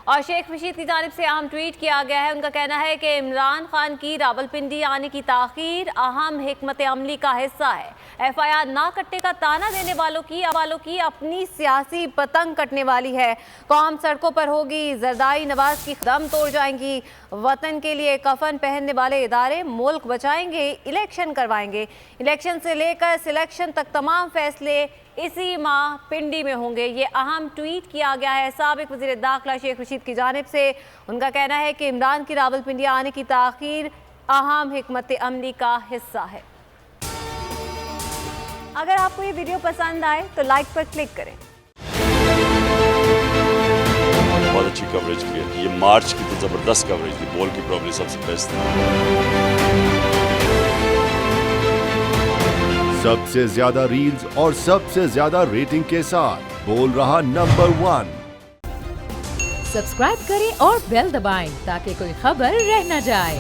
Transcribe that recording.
और शेख रशीद की जानिब से अहम ट्वीट किया गया है। उनका कहना है कि इमरान खान की रावलपिंडी आने की ताखीर अहम हिकमत अमली का हिस्सा है। FIR ना कटने का ताना देने वालों की अपनी सियासी पतंग कटने वाली है। कौम सड़कों पर होगी, जरदारी नवाज की दम तोड़ जाएंगी। वतन के लिए कफन पहनने वाले इदारे मुल्क बचाएंगे, इलेक्शन करवाएंगे। इलेक्शन से लेकर सिलेक्शन तक तमाम फैसले इसी माह पिंडी में होंगे। ये अहम ट्वीट किया गया है साबिक वज़ीर दाखिला शेख रशीद की जानिब से। उनका कहना है कि इमरान की रावलपिंडी आने की ताखीर अहम हिकमत अमली का हिस्सा है। अगर आपको ये वीडियो पसंद आए तो लाइक पर क्लिक करें। बहुत अच्छी कवरेज की है। ये मार्च की तो ज़बरदस्त कवरेज थी, बॉल की प्रॉब्लम सबसे बेस्ट थी। सबसे ज्यादा रील्स और सबसे ज्यादा रेटिंग के साथ बोल रहा नंबर 1। सब्सक्राइब करें और बेल दबाएं ताकि कोई खबर रह न जाए।